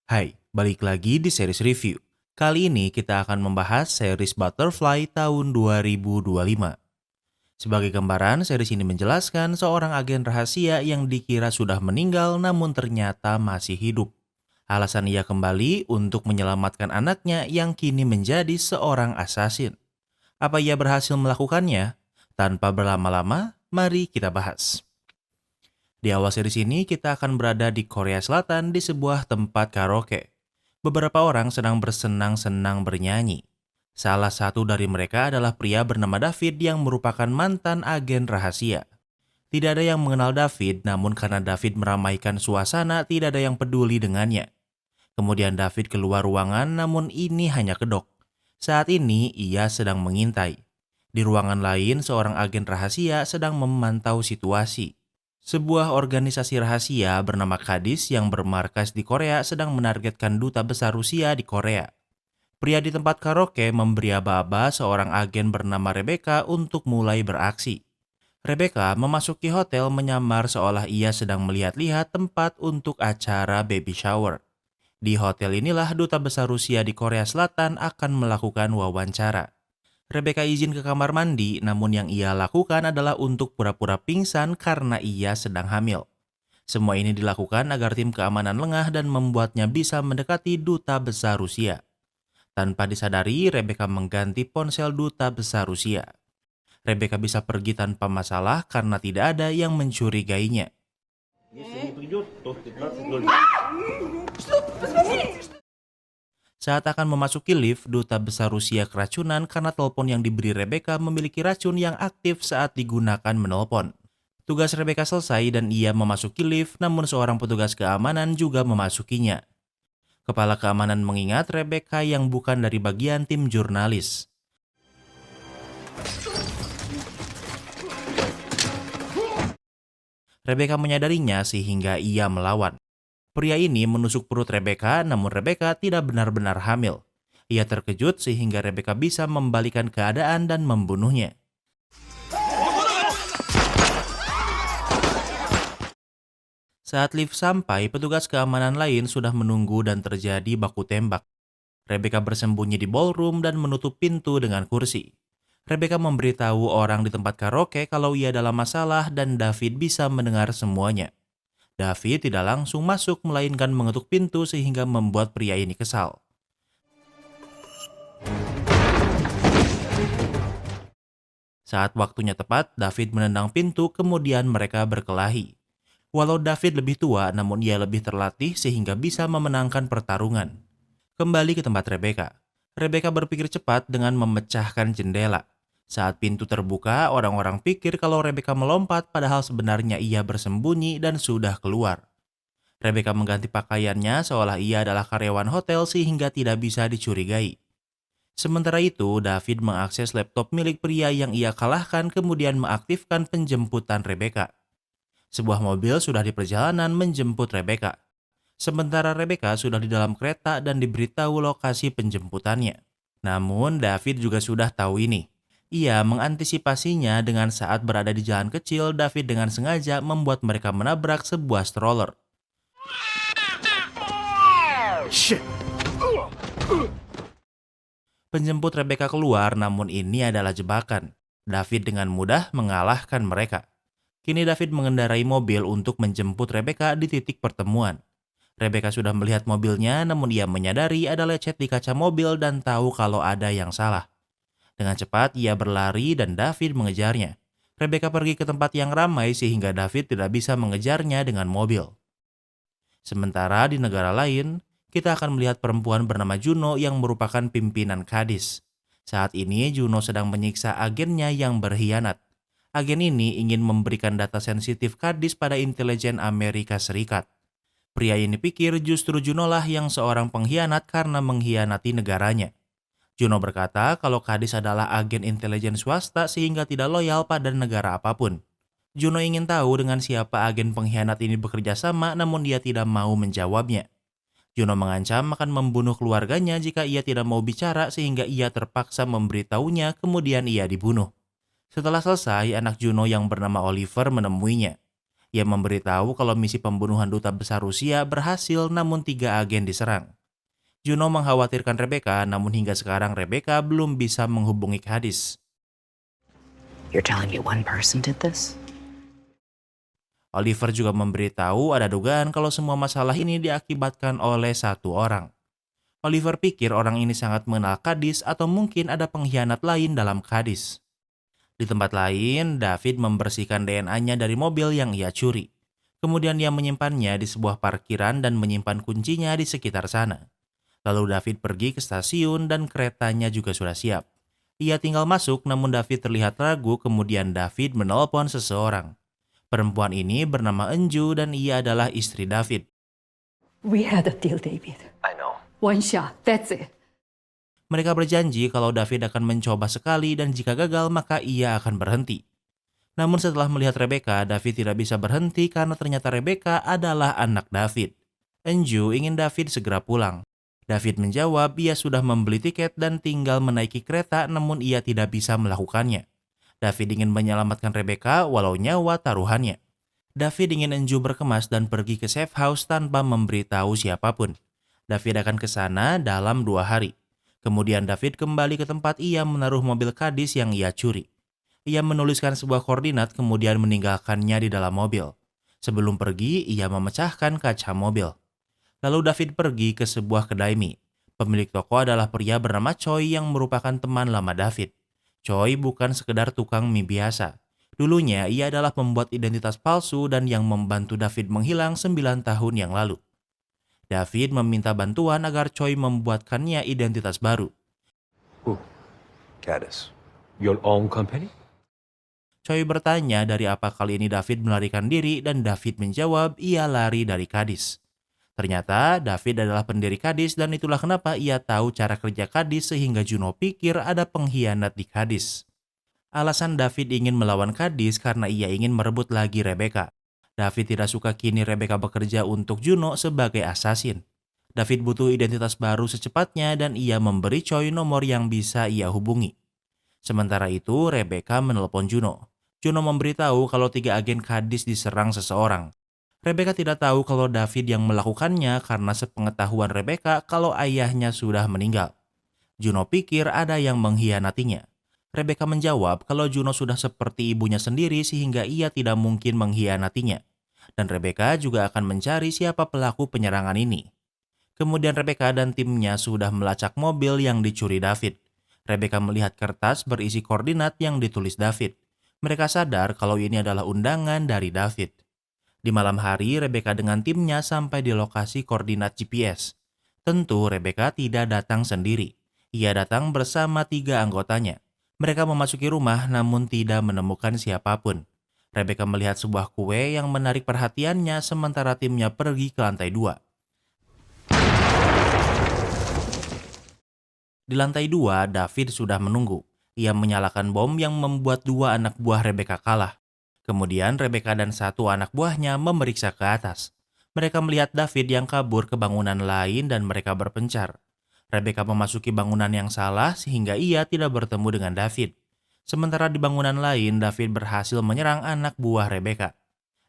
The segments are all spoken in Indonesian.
Hai, balik lagi di series review. Kali ini kita akan membahas series Butterfly tahun 2025. Sebagai gambaran, series ini menjelaskan seorang agen rahasia yang dikira sudah meninggal namun ternyata masih hidup. Alasan ia kembali untuk menyelamatkan anaknya yang kini menjadi seorang assassin. Apa ia berhasil melakukannya? Tanpa berlama-lama, mari kita bahas. Di awal series ini kita akan berada di Korea Selatan di sebuah tempat karaoke. Beberapa orang sedang bersenang-senang bernyanyi. Salah satu dari mereka adalah pria bernama David yang merupakan mantan agen rahasia. Tidak ada yang mengenal David, namun karena David meramaikan suasana, tidak ada yang peduli dengannya. Kemudian David keluar ruangan, namun ini hanya kedok. Saat ini ia sedang mengintai. Di ruangan lain, seorang agen rahasia sedang memantau situasi. Sebuah organisasi rahasia bernama Kadis yang bermarkas di Korea sedang menargetkan duta besar Rusia di Korea. Pria di tempat karaoke memberi aba-aba seorang agen bernama Rebecca untuk mulai beraksi. Rebecca memasuki hotel menyamar seolah ia sedang melihat-lihat tempat untuk acara baby shower. Di hotel inilah duta besar Rusia di Korea Selatan akan melakukan wawancara. Rebecca izin ke kamar mandi, namun yang ia lakukan adalah untuk pura-pura pingsan karena ia sedang hamil. Semua ini dilakukan agar tim keamanan lengah dan membuatnya bisa mendekati duta besar Rusia. Tanpa disadari, Rebecca mengganti ponsel duta besar Rusia. Rebecca bisa pergi tanpa masalah karena tidak ada yang mencurigainya. Saat akan memasuki lift, duta besar Rusia keracunan karena telepon yang diberi Rebecca memiliki racun yang aktif saat digunakan menelpon. Tugas Rebecca selesai dan ia memasuki lift, namun seorang petugas keamanan juga memasukinya. Kepala keamanan mengingat Rebecca yang bukan dari bagian tim jurnalis. Rebecca menyadarinya sehingga ia melawan. Pria ini menusuk perut Rebecca, namun Rebecca tidak benar-benar hamil. Ia terkejut sehingga Rebecca bisa membalikan keadaan dan membunuhnya. Saat lift sampai, petugas keamanan lain sudah menunggu dan terjadi baku tembak. Rebecca bersembunyi di ballroom dan menutup pintu dengan kursi. Rebecca memberitahu orang di tempat karaoke kalau ia dalam masalah dan David bisa mendengar semuanya. David tidak langsung masuk melainkan mengetuk pintu sehingga membuat pria ini kesal. Saat waktunya tepat, David menendang pintu kemudian mereka berkelahi. Walau David lebih tua, namun ia lebih terlatih sehingga bisa memenangkan pertarungan. Kembali ke tempat Rebecca. Rebecca berpikir cepat dengan memecahkan jendela. Saat pintu terbuka, orang-orang pikir kalau Rebecca melompat padahal sebenarnya ia bersembunyi dan sudah keluar. Rebecca mengganti pakaiannya seolah ia adalah karyawan hotel sehingga tidak bisa dicurigai. Sementara itu, David mengakses laptop milik pria yang ia kalahkan kemudian mengaktifkan penjemputan Rebecca. Sebuah mobil sudah di perjalanan menjemput Rebecca. Sementara Rebecca sudah di dalam kereta dan diberitahu lokasi penjemputannya. Namun, David juga sudah tahu ini. Ia mengantisipasinya dengan saat berada di jalan kecil, David dengan sengaja membuat mereka menabrak sebuah stroller. Shit. Penjemput Rebecca keluar, namun ini adalah jebakan. David dengan mudah mengalahkan mereka. Kini David mengendarai mobil untuk menjemput Rebecca di titik pertemuan. Rebecca sudah melihat mobilnya, namun ia menyadari ada lecet di kaca mobil dan tahu kalau ada yang salah. Dengan cepat, ia berlari dan David mengejarnya. Rebecca pergi ke tempat yang ramai sehingga David tidak bisa mengejarnya dengan mobil. Sementara di negara lain, kita akan melihat perempuan bernama Juno yang merupakan pimpinan Kadis. Saat ini, Juno sedang menyiksa agennya yang berkhianat. Agen ini ingin memberikan data sensitif Kadis pada intelijen Amerika Serikat. Pria ini pikir justru Juno lah yang seorang pengkhianat karena mengkhianati negaranya. Juno berkata kalau Kadis adalah agen intelijen swasta sehingga tidak loyal pada negara apapun. Juno ingin tahu dengan siapa agen pengkhianat ini bekerja sama namun dia tidak mau menjawabnya. Juno mengancam akan membunuh keluarganya jika ia tidak mau bicara sehingga ia terpaksa memberitahunya kemudian ia dibunuh. Setelah selesai, anak Juno yang bernama Oliver menemuinya. Ia memberitahu kalau misi pembunuhan duta besar Rusia berhasil namun 3 agen diserang. Juno mengkhawatirkan Rebecca, namun hingga sekarang Rebecca belum bisa menghubungi Cadiz. You're telling me one person did this? Oliver juga memberitahu ada dugaan kalau semua masalah ini diakibatkan oleh satu orang. Oliver pikir orang ini sangat mengenal Cadiz atau mungkin ada pengkhianat lain dalam Cadiz. Di tempat lain, David membersihkan DNA-nya dari mobil yang ia curi. Kemudian ia menyimpannya di sebuah parkiran dan menyimpan kuncinya di sekitar sana. Lalu David pergi ke stasiun dan keretanya juga sudah siap. Ia tinggal masuk namun David terlihat ragu, kemudian David menelpon seseorang. Perempuan ini bernama Enju dan ia adalah istri David. We had a deal, David. I know. One shot, that's it. Mereka berjanji kalau David akan mencoba sekali dan jika gagal maka ia akan berhenti. Namun setelah melihat Rebecca, David tidak bisa berhenti karena ternyata Rebecca adalah anak David. Enju ingin David segera pulang. David menjawab ia sudah membeli tiket dan tinggal menaiki kereta namun ia tidak bisa melakukannya. David ingin menyelamatkan Rebecca walau nyawa taruhannya. David ingin Enju berkemas dan pergi ke safe house tanpa memberitahu siapapun. David akan ke sana dalam 2 hari. Kemudian David kembali ke tempat ia menaruh mobil Cadiz yang ia curi. Ia menuliskan sebuah koordinat kemudian meninggalkannya di dalam mobil. Sebelum pergi, ia memecahkan kaca mobil. Lalu David pergi ke sebuah kedai mie. Pemilik toko adalah pria bernama Choi yang merupakan teman lama David. Choi bukan sekedar tukang mie biasa. Dulunya ia adalah pembuat identitas palsu dan yang membantu David menghilang 9 tahun yang lalu. David meminta bantuan agar Choi membuatkannya identitas baru. Cadiz. Your own company? Choi bertanya dari apa kali ini David melarikan diri dan David menjawab ia lari dari Cadiz. Ternyata David adalah pendiri Cadiz dan itulah kenapa ia tahu cara kerja Cadiz sehingga Juno pikir ada pengkhianat di Cadiz. Alasan David ingin melawan Cadiz karena ia ingin merebut lagi Rebecca. David tidak suka kini Rebecca bekerja untuk Juno sebagai asasin. David butuh identitas baru secepatnya dan ia memberi Choi nomor yang bisa ia hubungi. Sementara itu Rebecca menelpon Juno. Juno memberitahu kalau 3 agen Cadiz diserang seseorang. Rebecca tidak tahu kalau David yang melakukannya karena sepengetahuan Rebecca kalau ayahnya sudah meninggal. Juno pikir ada yang mengkhianatinya. Rebecca menjawab kalau Juno sudah seperti ibunya sendiri sehingga ia tidak mungkin mengkhianatinya. Dan Rebecca juga akan mencari siapa pelaku penyerangan ini. Kemudian Rebecca dan timnya sudah melacak mobil yang dicuri David. Rebecca melihat kertas berisi koordinat yang ditulis David. Mereka sadar kalau ini adalah undangan dari David. Di malam hari, Rebecca dengan timnya sampai di lokasi koordinat GPS. Tentu Rebecca tidak datang sendiri. Ia datang bersama 3 anggotanya. Mereka memasuki rumah namun tidak menemukan siapapun. Rebecca melihat sebuah kue yang menarik perhatiannya sementara timnya pergi ke lantai 2. Di lantai 2, David sudah menunggu. Ia menyalakan bom yang membuat 2 anak buah Rebecca kalah. Kemudian Rebecca dan 1 anak buahnya memeriksa ke atas. Mereka melihat David yang kabur ke bangunan lain dan mereka berpencar. Rebecca memasuki bangunan yang salah sehingga ia tidak bertemu dengan David. Sementara di bangunan lain, David berhasil menyerang anak buah Rebecca.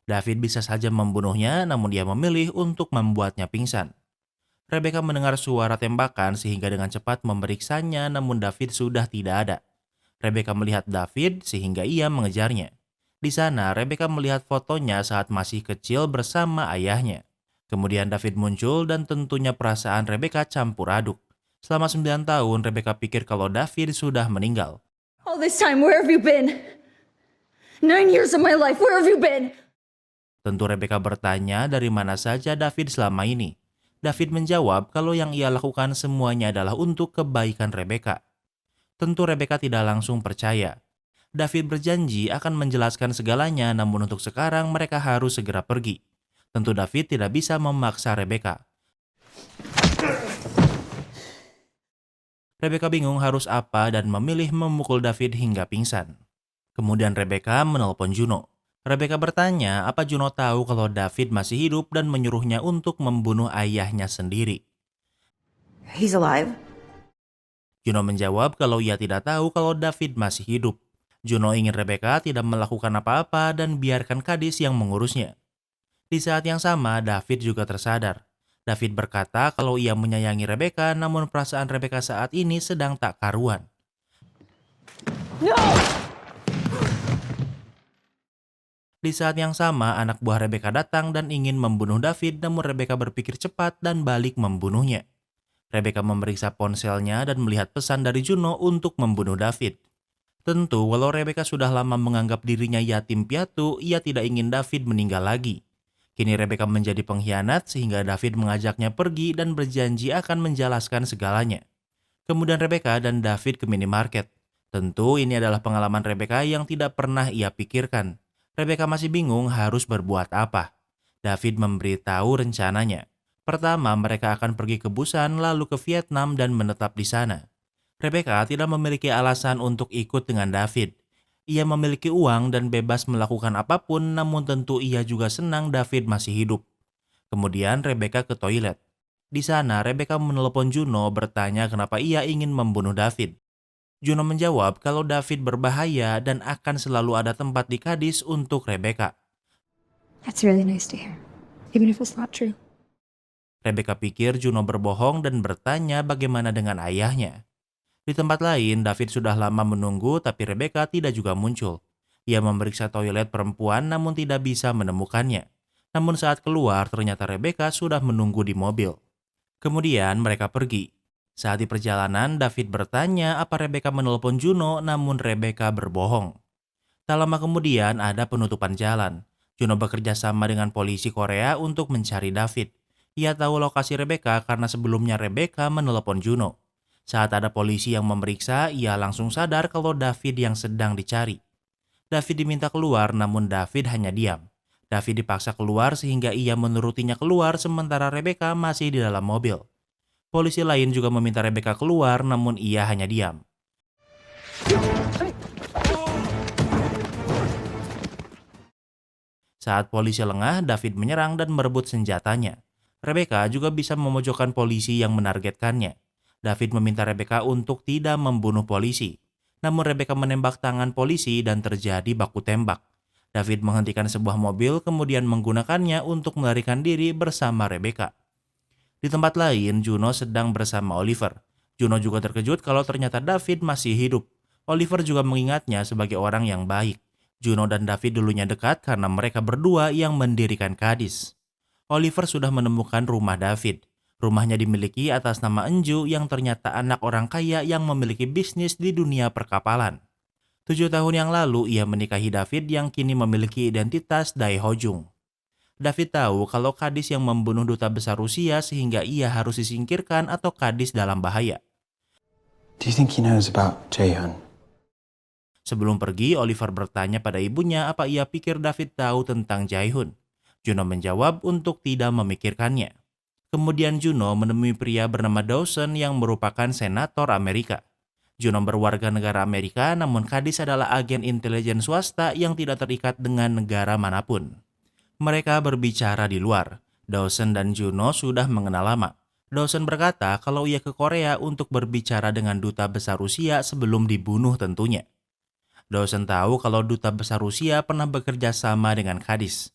David bisa saja membunuhnya namun dia memilih untuk membuatnya pingsan. Rebecca mendengar suara tembakan sehingga dengan cepat memeriksanya namun David sudah tidak ada. Rebecca melihat David sehingga ia mengejarnya. Di sana, Rebecca melihat fotonya saat masih kecil bersama ayahnya. Kemudian David muncul dan tentunya perasaan Rebecca campur aduk. Selama 9 tahun, Rebecca pikir kalau David sudah meninggal. All this time, where have you been? 9 years of my life, where have you been? Tentu Rebecca bertanya dari mana saja David selama ini. David menjawab kalau yang ia lakukan semuanya adalah untuk kebaikan Rebecca. Tentu Rebecca tidak langsung percaya. David berjanji akan menjelaskan segalanya namun untuk sekarang mereka harus segera pergi. Tentu David tidak bisa memaksa Rebecca. Rebecca bingung harus apa dan memilih memukul David hingga pingsan. Kemudian Rebecca menelpon Juno. Rebecca bertanya apa Juno tahu kalau David masih hidup dan menyuruhnya untuk membunuh ayahnya sendiri. He's alive? Juno menjawab kalau ia tidak tahu kalau David masih hidup. Juno ingin Rebecca tidak melakukan apa-apa dan biarkan Kadis yang mengurusnya. Di saat yang sama, David juga tersadar. David berkata kalau ia menyayangi Rebecca, namun perasaan Rebecca saat ini sedang tak karuan. Di saat yang sama, anak buah Rebecca datang dan ingin membunuh David, namun Rebecca berpikir cepat dan balik membunuhnya. Rebecca memeriksa ponselnya dan melihat pesan dari Juno untuk membunuh David. Tentu, walau Rebecca sudah lama menganggap dirinya yatim piatu, ia tidak ingin David meninggal lagi. Kini Rebecca menjadi pengkhianat sehingga David mengajaknya pergi dan berjanji akan menjelaskan segalanya. Kemudian Rebecca dan David ke minimarket. Tentu ini adalah pengalaman Rebecca yang tidak pernah ia pikirkan. Rebecca masih bingung harus berbuat apa. David memberitahu rencananya. Pertama, mereka akan pergi ke Busan lalu ke Vietnam dan menetap di sana. Rebecca tidak memiliki alasan untuk ikut dengan David. Ia memiliki uang dan bebas melakukan apapun, namun tentu ia juga senang David masih hidup. Kemudian Rebecca ke toilet. Di sana, Rebecca menelepon Juno bertanya kenapa ia ingin membunuh David. Juno menjawab kalau David berbahaya dan akan selalu ada tempat di Kadis untuk Rebecca. That's really nice to hear, even if it's not true. Rebecca pikir Juno berbohong dan bertanya bagaimana dengan ayahnya. Di tempat lain, David sudah lama menunggu tapi Rebecca tidak juga muncul. Ia memeriksa toilet perempuan namun tidak bisa menemukannya. Namun saat keluar ternyata Rebecca sudah menunggu di mobil. Kemudian mereka pergi. Saat di perjalanan, David bertanya apa Rebecca menelpon Juno, namun Rebecca berbohong. Tak lama kemudian ada penutupan jalan. Juno bekerja sama dengan polisi Korea untuk mencari David. Ia tahu lokasi Rebecca karena sebelumnya Rebecca menelpon Juno. Saat ada polisi yang memeriksa, ia langsung sadar kalau David yang sedang dicari. David diminta keluar, namun David hanya diam. David dipaksa keluar sehingga ia menurutinya keluar sementara Rebecca masih di dalam mobil. Polisi lain juga meminta Rebecca keluar, namun ia hanya diam. Saat polisi lengah, David menyerang dan merebut senjatanya. Rebecca juga bisa memojokkan polisi yang menargetkannya. David meminta Rebecca untuk tidak membunuh polisi. Namun Rebecca menembak tangan polisi dan terjadi baku tembak. David menghentikan sebuah mobil kemudian menggunakannya untuk melarikan diri bersama Rebecca. Di tempat lain, Juno sedang bersama Oliver. Juno juga terkejut kalau ternyata David masih hidup. Oliver juga mengingatnya sebagai orang yang baik. Juno dan David dulunya dekat karena mereka berdua yang mendirikan Kadis. Oliver sudah menemukan rumah David. Rumahnya dimiliki atas nama Enju yang ternyata anak orang kaya yang memiliki bisnis di dunia perkapalan. 7 tahun yang lalu ia menikahi David yang kini memiliki identitas Dae Ho-jung. David tahu kalau Kadis yang membunuh duta besar Rusia sehingga ia harus disingkirkan atau Kadis dalam bahaya. Do you think he knows about Jaehyun? Sebelum pergi, Oliver bertanya pada ibunya apa ia pikir David tahu tentang Jaehyun. Juno menjawab untuk tidak memikirkannya. Kemudian Juno menemui pria bernama Dawson yang merupakan senator Amerika. Juno berwarga negara Amerika, namun Kadis adalah agen intelijen swasta yang tidak terikat dengan negara manapun. Mereka berbicara di luar. Dawson dan Juno sudah mengenal lama. Dawson berkata kalau ia ke Korea untuk berbicara dengan duta besar Rusia sebelum dibunuh tentunya. Dawson tahu kalau duta besar Rusia pernah bekerja sama dengan Kadis.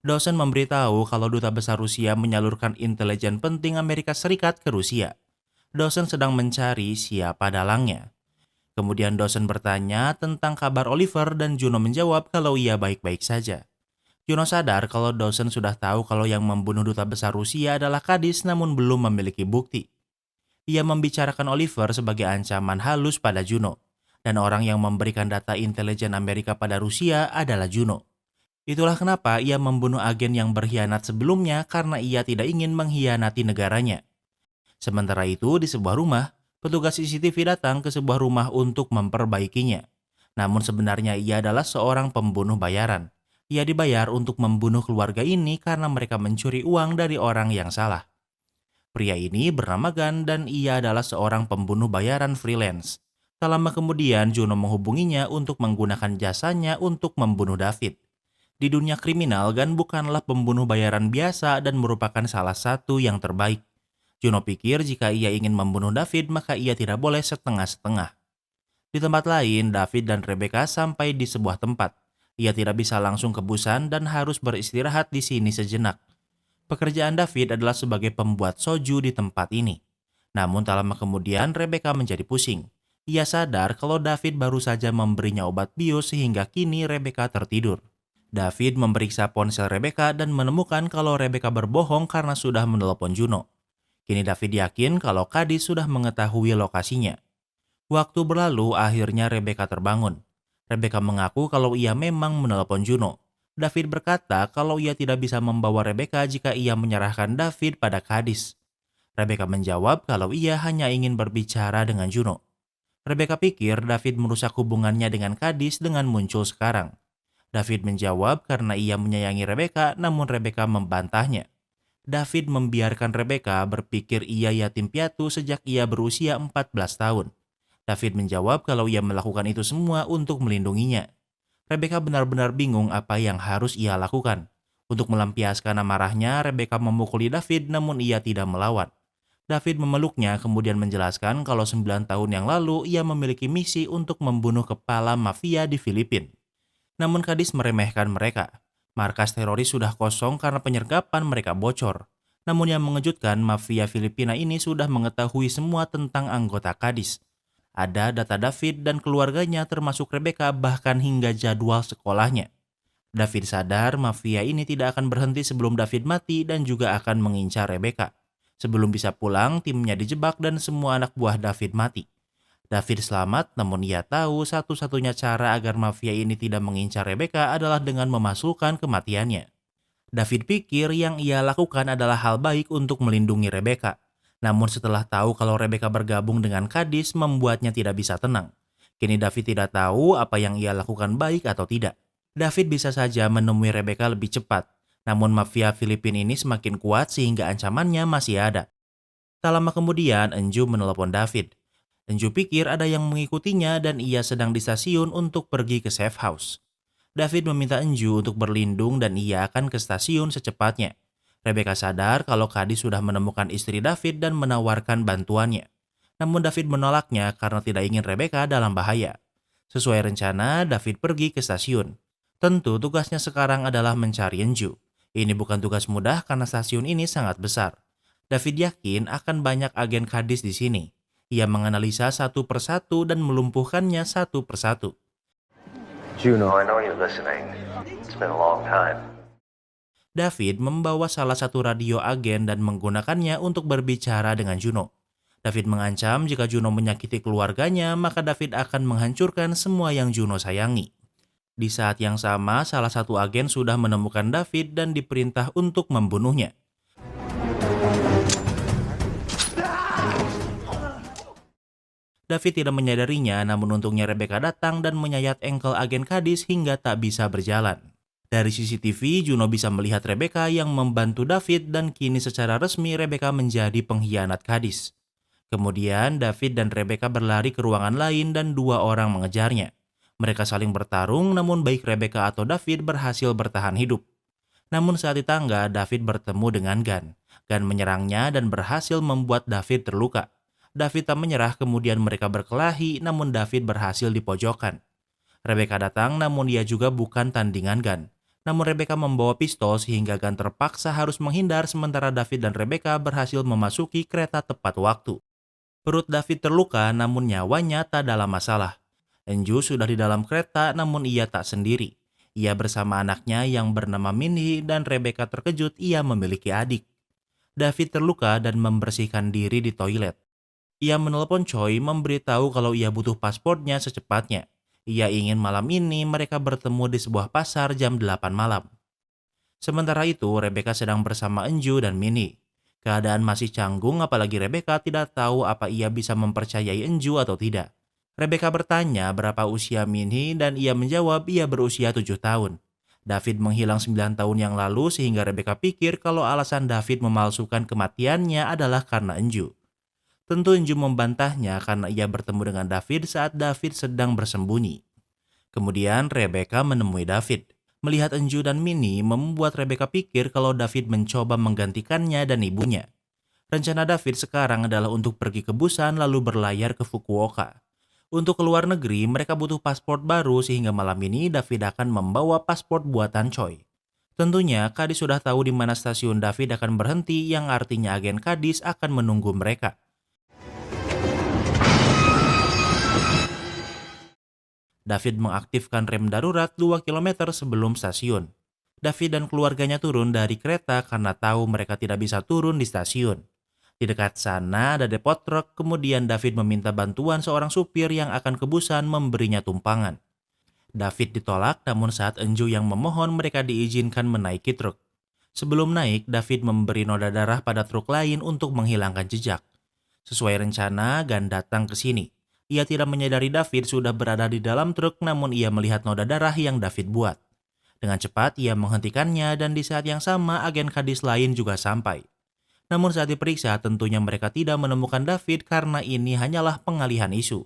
Dawson memberitahu kalau duta besar Rusia menyalurkan intelijen penting Amerika Serikat ke Rusia. Dawson sedang mencari siapa dalangnya. Kemudian Dawson bertanya tentang kabar Oliver dan Juno menjawab kalau ia baik-baik saja. Juno sadar kalau Dawson sudah tahu kalau yang membunuh duta besar Rusia adalah Kadis namun belum memiliki bukti. Ia membicarakan Oliver sebagai ancaman halus pada Juno. Dan orang yang memberikan data intelijen Amerika pada Rusia adalah Juno. Itulah kenapa ia membunuh agen yang berkhianat sebelumnya karena ia tidak ingin mengkhianati negaranya. Sementara itu di sebuah rumah, petugas CCTV datang ke sebuah rumah untuk memperbaikinya. Namun sebenarnya ia adalah seorang pembunuh bayaran. Ia dibayar untuk membunuh keluarga ini karena mereka mencuri uang dari orang yang salah. Pria ini bernama Gan dan ia adalah seorang pembunuh bayaran freelance. Tak lama kemudian Juno menghubunginya untuk menggunakan jasanya untuk membunuh David. Di dunia kriminal, Gan bukanlah pembunuh bayaran biasa dan merupakan salah satu yang terbaik. Juno pikir jika ia ingin membunuh David maka ia tidak boleh setengah-setengah. Di tempat lain, David dan Rebecca sampai di sebuah tempat. Ia tidak bisa langsung ke Busan dan harus beristirahat di sini sejenak. Pekerjaan David adalah sebagai pembuat soju di tempat ini. Namun tak lama kemudian Rebecca menjadi pusing. Ia sadar kalau David baru saja memberinya obat bius sehingga kini Rebecca tertidur. David memeriksa ponsel Rebecca dan menemukan kalau Rebecca berbohong karena sudah menelepon Juno. Kini David yakin kalau Kadis sudah mengetahui lokasinya. Waktu berlalu, akhirnya Rebecca terbangun. Rebecca mengaku kalau ia memang menelepon Juno. David berkata kalau ia tidak bisa membawa Rebecca jika ia menyerahkan David pada Kadis. Rebecca menjawab kalau ia hanya ingin berbicara dengan Juno. Rebecca pikir David merusak hubungannya dengan Kadis dengan muncul sekarang. David menjawab karena ia menyayangi Rebecca, namun Rebecca membantahnya. David membiarkan Rebecca berpikir ia yatim piatu sejak ia berusia 14 tahun. David menjawab kalau ia melakukan itu semua untuk melindunginya. Rebecca benar-benar bingung apa yang harus ia lakukan. Untuk melampiaskan amarahnya, Rebecca memukuli David namun ia tidak melawan. David memeluknya kemudian menjelaskan kalau 9 tahun yang lalu ia memiliki misi untuk membunuh kepala mafia di Filipina. Namun Kadis meremehkan mereka. Markas teroris sudah kosong karena penyergapan mereka bocor. Namun yang mengejutkan, mafia Filipina ini sudah mengetahui semua tentang anggota Kadis. Ada data David dan keluarganya termasuk Rebecca bahkan hingga jadwal sekolahnya. David sadar mafia ini tidak akan berhenti sebelum David mati dan juga akan mengincar Rebecca. Sebelum bisa pulang, timnya dijebak dan semua anak buah David mati. David selamat, namun ia tahu satu-satunya cara agar mafia ini tidak mengincar Rebecca adalah dengan memasukkan kematiannya. David pikir yang ia lakukan adalah hal baik untuk melindungi Rebecca. Namun setelah tahu kalau Rebecca bergabung dengan Kadis membuatnya tidak bisa tenang. Kini David tidak tahu apa yang ia lakukan baik atau tidak. David bisa saja menemui Rebecca lebih cepat. Namun mafia Filipina ini semakin kuat sehingga ancamannya masih ada. Tak lama kemudian Enju menelepon David. Enju pikir ada yang mengikutinya dan ia sedang di stasiun untuk pergi ke safe house. David meminta Enju untuk berlindung dan ia akan ke stasiun secepatnya. Rebecca sadar kalau Kadis sudah menemukan istri David dan menawarkan bantuannya. Namun David menolaknya karena tidak ingin Rebecca dalam bahaya. Sesuai rencana, David pergi ke stasiun. Tentu tugasnya sekarang adalah mencari Enju. Ini bukan tugas mudah karena stasiun ini sangat besar. David yakin akan banyak agen Kadis di sini. Ia menganalisa satu persatu dan melumpuhkannya satu persatu. Juno, I know you're listening. It's been a long time. David membawa salah satu radio agen dan menggunakannya untuk berbicara dengan Juno. David mengancam jika Juno menyakiti keluarganya, maka David akan menghancurkan semua yang Juno sayangi. Di saat yang sama, salah satu agen sudah menemukan David dan diperintah untuk membunuhnya. David tidak menyadarinya, namun untungnya Rebecca datang dan menyayat engkel agen Kadis hingga tak bisa berjalan. Dari CCTV, Juno bisa melihat Rebecca yang membantu David dan kini secara resmi Rebecca menjadi pengkhianat Kadis. Kemudian David dan Rebecca berlari ke ruangan lain dan dua orang mengejarnya. Mereka saling bertarung namun baik Rebecca atau David berhasil bertahan hidup. Namun saat di tangga, David bertemu dengan Gunn. Gunn menyerangnya dan berhasil membuat David terluka. David tak menyerah kemudian mereka berkelahi namun David berhasil dipojokkan. Rebecca datang namun dia juga bukan tandingan Gunn. Namun Rebecca membawa pistol sehingga Gunn terpaksa harus menghindar sementara David dan Rebecca berhasil memasuki kereta tepat waktu. Perut David terluka namun nyawanya tak dalam masalah. Enju sudah di dalam kereta namun ia tak sendiri. Ia bersama anaknya yang bernama Minhee dan Rebecca terkejut ia memiliki adik. David terluka dan membersihkan diri di toilet. Ia menelepon Choi memberitahu kalau ia butuh paspornya secepatnya. Ia ingin malam ini mereka bertemu di sebuah pasar jam 8 malam. Sementara itu, Rebecca sedang bersama Enju dan Minhee. Keadaan masih canggung apalagi Rebecca tidak tahu apa ia bisa mempercayai Enju atau tidak. Rebecca bertanya berapa usia Minhee dan ia menjawab ia berusia 7 tahun. David menghilang 9 tahun yang lalu sehingga Rebecca pikir kalau alasan David memalsukan kematiannya adalah karena Enju. Tentu Enju membantahnya karena ia bertemu dengan David saat David sedang bersembunyi. Kemudian Rebecca menemui David. Melihat Enju dan Minhee membuat Rebecca pikir kalau David mencoba menggantikannya dan ibunya. Rencana David sekarang adalah untuk pergi ke Busan lalu berlayar ke Fukuoka. Untuk keluar negeri, mereka butuh paspor baru sehingga malam ini David akan membawa paspor buatan Choi. Tentunya, Kadis sudah tahu di mana stasiun David akan berhenti yang artinya agen Kadis akan menunggu mereka. David mengaktifkan rem darurat 2 km sebelum stasiun. David dan keluarganya turun dari kereta karena tahu mereka tidak bisa turun di stasiun. Di dekat sana ada depot truk, kemudian David meminta bantuan seorang supir yang akan ke Busan memberinya tumpangan. David ditolak, namun saat Enju yang memohon mereka diizinkan menaiki truk. Sebelum naik, David memberi noda darah pada truk lain untuk menghilangkan jejak. Sesuai rencana, Gan datang ke sini. Ia tidak menyadari David sudah berada di dalam truk, namun ia melihat noda darah yang David buat. Dengan cepat, ia menghentikannya dan di saat yang sama agen Kadis lain juga sampai. Namun saat diperiksa, tentunya mereka tidak menemukan David karena ini hanyalah pengalihan isu.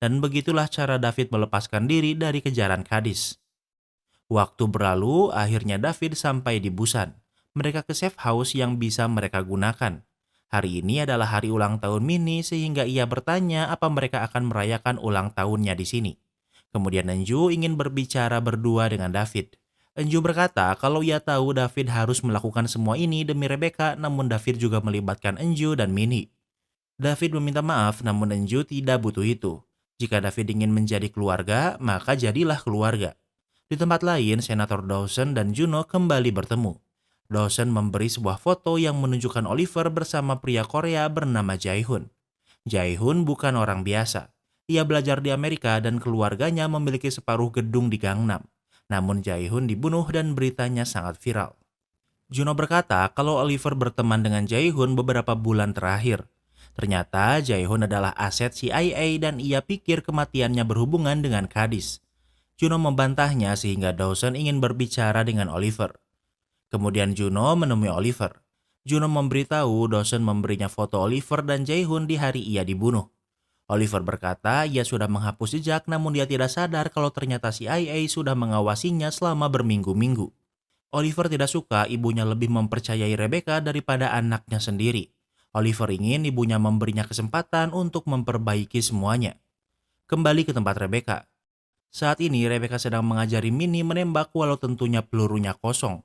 Dan begitulah cara David melepaskan diri dari kejaran Kadis. Waktu berlalu, akhirnya David sampai di Busan. Mereka ke safe house yang bisa mereka gunakan. Hari ini adalah hari ulang tahun Minnie sehingga ia bertanya apa mereka akan merayakan ulang tahunnya di sini. Kemudian Enju ingin berbicara berdua dengan David. Enju berkata kalau ia tahu David harus melakukan semua ini demi Rebecca, namun David juga melibatkan Enju dan Minnie. David meminta maaf, namun Enju tidak butuh itu. Jika David ingin menjadi keluarga, maka jadilah keluarga. Di tempat lain, Senator Dawson dan Juno kembali bertemu. Dawson memberi sebuah foto yang menunjukkan Oliver bersama pria Korea bernama Jae-hoon. Jae-hoon bukan orang biasa. Ia belajar di Amerika dan keluarganya memiliki separuh gedung di Gangnam. Namun Jae-hoon dibunuh dan beritanya sangat viral. Juno berkata kalau Oliver berteman dengan Jae-hoon beberapa bulan terakhir. Ternyata Jae-hoon adalah aset CIA dan ia pikir kematiannya berhubungan dengan Kadis. Juno membantahnya sehingga Dawson ingin berbicara dengan Oliver. Kemudian Juno menemui Oliver. Juno memberitahu Dawson memberinya foto Oliver dan Jae-hoon di hari ia dibunuh. Oliver berkata ia sudah menghapus jejak namun dia tidak sadar kalau ternyata CIA sudah mengawasinya selama berminggu-minggu. Oliver tidak suka ibunya lebih mempercayai Rebecca daripada anaknya sendiri. Oliver ingin ibunya memberinya kesempatan untuk memperbaiki semuanya. Kembali ke tempat Rebecca. Saat ini Rebecca sedang mengajari Minnie menembak walau tentunya pelurunya kosong.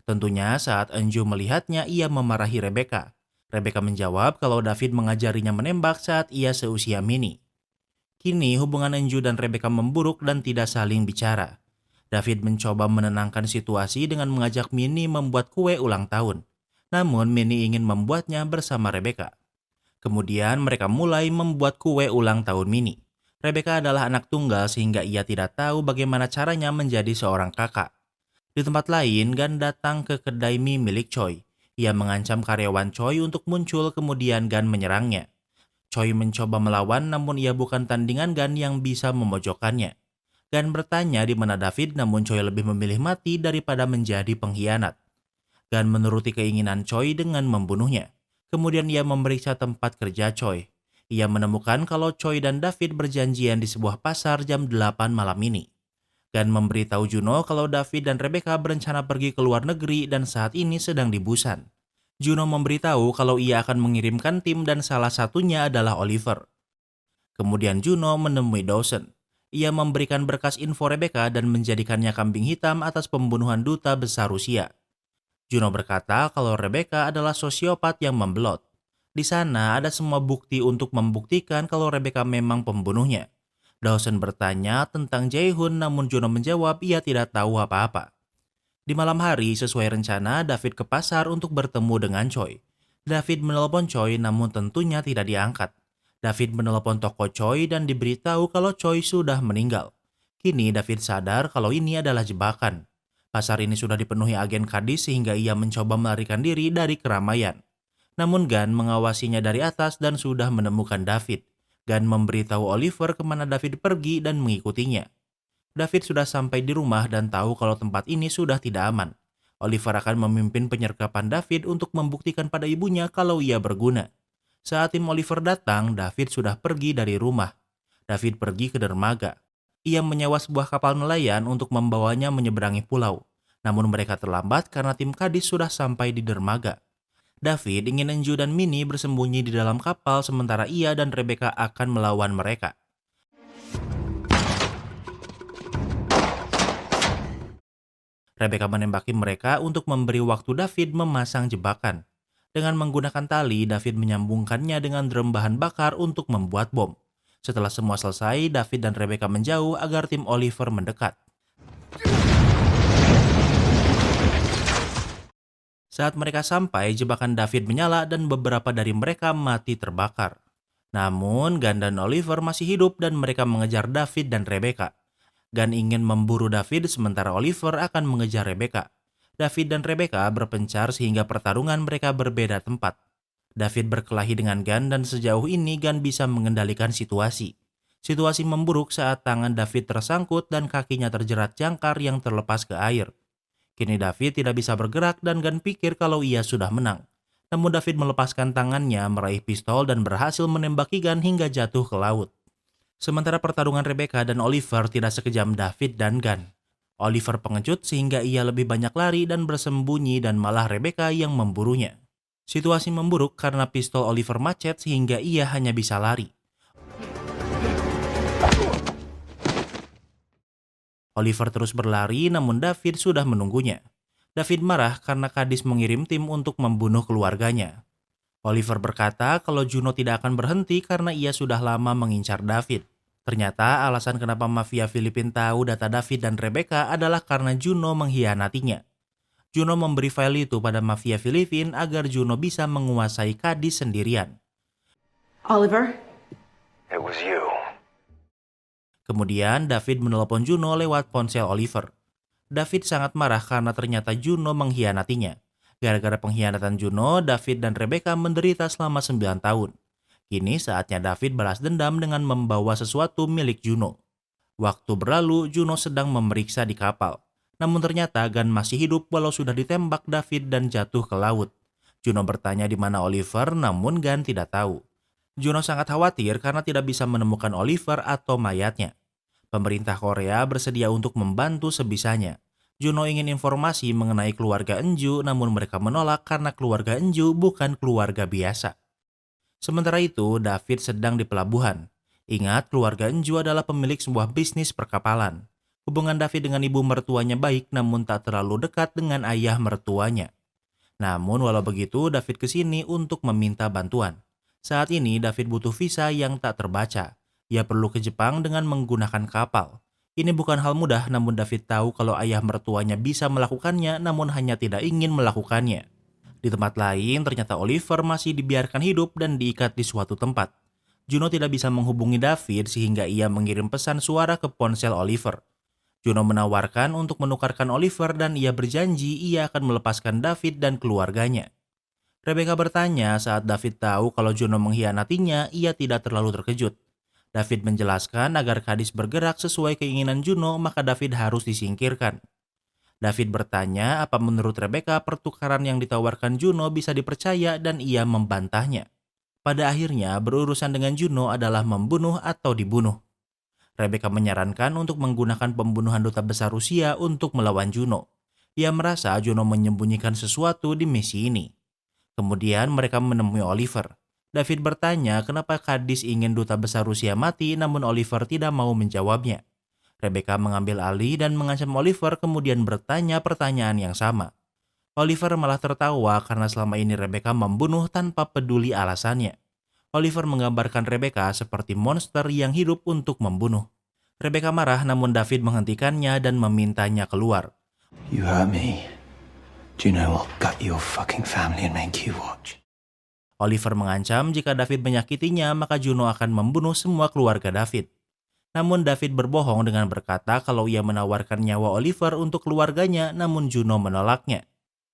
Tentunya saat Enju melihatnya ia memarahi Rebecca. Rebecca menjawab kalau David mengajarinya menembak saat ia seusia Minnie. Kini hubungan Enju dan Rebecca memburuk dan tidak saling bicara. David mencoba menenangkan situasi dengan mengajak Minnie membuat kue ulang tahun. Namun Minnie ingin membuatnya bersama Rebecca. Kemudian mereka mulai membuat kue ulang tahun Minnie. Rebecca adalah anak tunggal sehingga ia tidak tahu bagaimana caranya menjadi seorang kakak. Di tempat lain, Gan datang ke kedai mie milik Choi. Ia mengancam karyawan Choi untuk muncul, kemudian Gan menyerangnya. Choi mencoba melawan, namun ia bukan tandingan Gan yang bisa memojokkannya. Gan bertanya di mana David, namun Choi lebih memilih mati daripada menjadi pengkhianat. Gan menuruti keinginan Choi dengan membunuhnya. Kemudian ia memeriksa tempat kerja Choi. Ia menemukan kalau Choi dan David berjanjian di sebuah pasar jam 8 malam ini. Gan memberitahu Juno kalau David dan Rebecca berencana pergi ke luar negeri dan saat ini sedang di Busan. Juno memberitahu kalau ia akan mengirimkan tim dan salah satunya adalah Oliver. Kemudian Juno menemui Dawson. Ia memberikan berkas info Rebecca dan menjadikannya kambing hitam atas pembunuhan duta besar Rusia. Juno berkata kalau Rebecca adalah sosiopat yang membelot. Di sana ada semua bukti untuk membuktikan kalau Rebecca memang pembunuhnya. Dawson bertanya tentang Jae-hoon namun Juno menjawab ia tidak tahu apa-apa. Di malam hari sesuai rencana David ke pasar untuk bertemu dengan Choi. David menelpon Choi namun tentunya tidak diangkat. David menelpon toko Choi dan diberitahu kalau Choi sudah meninggal. Kini David sadar kalau ini adalah jebakan. Pasar ini sudah dipenuhi agen Kadis sehingga ia mencoba melarikan diri dari keramaian. Namun Gan mengawasinya dari atas dan sudah menemukan David. Gan memberitahu Oliver kemana David pergi dan mengikutinya. David sudah sampai di rumah dan tahu kalau tempat ini sudah tidak aman. Oliver akan memimpin penyergapan David untuk membuktikan pada ibunya kalau ia berguna. Saat tim Oliver datang, David sudah pergi dari rumah. David pergi ke dermaga. Ia menyewa sebuah kapal nelayan untuk membawanya menyeberangi pulau. Namun mereka terlambat karena tim Kadis sudah sampai di dermaga. David ingin Enju dan Minnie bersembunyi di dalam kapal sementara ia dan Rebecca akan melawan mereka. Rebecca menembaki mereka untuk memberi waktu David memasang jebakan. Dengan menggunakan tali, David menyambungkannya dengan drum bahan bakar untuk membuat bom. Setelah semua selesai, David dan Rebecca menjauh agar tim Oliver mendekat. Saat mereka sampai, jebakan David menyala dan beberapa dari mereka mati terbakar. Namun, Gunn dan Oliver masih hidup dan mereka mengejar David dan Rebecca. Gunn ingin memburu David sementara Oliver akan mengejar Rebecca. David dan Rebecca berpencar sehingga pertarungan mereka berbeda tempat. David berkelahi dengan Gunn dan sejauh ini Gunn bisa mengendalikan situasi. Situasi memburuk saat tangan David tersangkut dan kakinya terjerat jangkar yang terlepas ke air. Kini David tidak bisa bergerak dan Gunn pikir kalau ia sudah menang. Namun David melepaskan tangannya, meraih pistol dan berhasil menembaki Gunn hingga jatuh ke laut. Sementara pertarungan Rebecca dan Oliver tidak sekejam David dan Gunn. Oliver pengecut sehingga ia lebih banyak lari dan bersembunyi dan malah Rebecca yang memburunya. Situasi memburuk karena pistol Oliver macet sehingga ia hanya bisa lari. Oliver terus berlari namun David sudah menunggunya. David marah karena Kadis mengirim tim untuk membunuh keluarganya. Oliver berkata kalau Juno tidak akan berhenti karena ia sudah lama mengincar David. Ternyata alasan kenapa mafia Filipina tahu data David dan Rebecca adalah karena Juno mengkhianatinya. Juno memberi file itu pada mafia Filipina agar Juno bisa menguasai Kadis sendirian. Oliver? It was you. Kemudian David menelepon Juno lewat ponsel Oliver. David sangat marah karena ternyata Juno mengkhianatinya. Gara-gara pengkhianatan Juno, David dan Rebecca menderita selama 9 tahun. Kini saatnya David balas dendam dengan membawa sesuatu milik Juno. Waktu berlalu, Juno sedang memeriksa di kapal. Namun ternyata Gunn masih hidup walau sudah ditembak David dan jatuh ke laut. Juno bertanya di mana Oliver, namun Gunn tidak tahu. Juno sangat khawatir karena tidak bisa menemukan Oliver atau mayatnya. Pemerintah Korea bersedia untuk membantu sebisanya. Juno ingin informasi mengenai keluarga Enju, namun mereka menolak karena keluarga Enju bukan keluarga biasa. Sementara itu, David sedang di pelabuhan. Ingat, keluarga Enju adalah pemilik sebuah bisnis perkapalan. Hubungan David dengan ibu mertuanya baik, namun tak terlalu dekat dengan ayah mertuanya. Namun, walau begitu, David kesini untuk meminta bantuan. Saat ini, David butuh visa yang tak terbaca. Ia perlu ke Jepang dengan menggunakan kapal. Ini bukan hal mudah, namun David tahu kalau ayah mertuanya bisa melakukannya, namun hanya tidak ingin melakukannya. Di tempat lain, ternyata Oliver masih dibiarkan hidup dan diikat di suatu tempat. Juno tidak bisa menghubungi David sehingga ia mengirim pesan suara ke ponsel Oliver. Juno menawarkan untuk menukarkan Oliver dan ia berjanji ia akan melepaskan David dan keluarganya. Rebecca bertanya saat David tahu kalau Juno mengkhianatinya, ia tidak terlalu terkejut. David menjelaskan agar Kadis bergerak sesuai keinginan Juno, maka David harus disingkirkan. David bertanya apa menurut Rebecca pertukaran yang ditawarkan Juno bisa dipercaya dan ia membantahnya. Pada akhirnya berurusan dengan Juno adalah membunuh atau dibunuh. Rebecca menyarankan untuk menggunakan pembunuhan duta besar Rusia untuk melawan Juno. Ia merasa Juno menyembunyikan sesuatu di misi ini. Kemudian mereka menemui Oliver. David bertanya kenapa Kadis ingin duta besar Rusia mati namun Oliver tidak mau menjawabnya. Rebecca mengambil alih dan mengancam Oliver kemudian bertanya pertanyaan yang sama. Oliver malah tertawa karena selama ini Rebecca membunuh tanpa peduli alasannya. Oliver menggambarkan Rebecca seperti monster yang hidup untuk membunuh. Rebecca marah namun David menghentikannya dan memintanya keluar. You hurt me. Juno will gut your fucking family and make you watch. Oliver mengancam jika David menyakitinya maka Juno akan membunuh semua keluarga David. Namun David berbohong dengan berkata kalau ia menawarkan nyawa Oliver untuk keluarganya namun Juno menolaknya.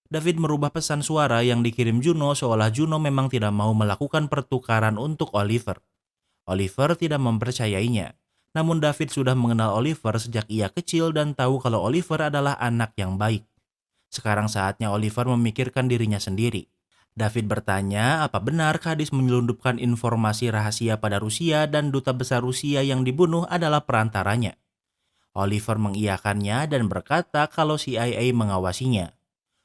David merubah pesan suara yang dikirim Juno seolah Juno memang tidak mau melakukan pertukaran untuk Oliver. Oliver tidak mempercayainya. Namun David sudah mengenal Oliver sejak ia kecil dan tahu kalau Oliver adalah anak yang baik. Sekarang saatnya Oliver memikirkan dirinya sendiri. David bertanya apa benar Kadis menyelundupkan informasi rahasia pada Rusia dan duta besar Rusia yang dibunuh adalah perantaranya. Oliver mengiyakannya dan berkata kalau CIA mengawasinya.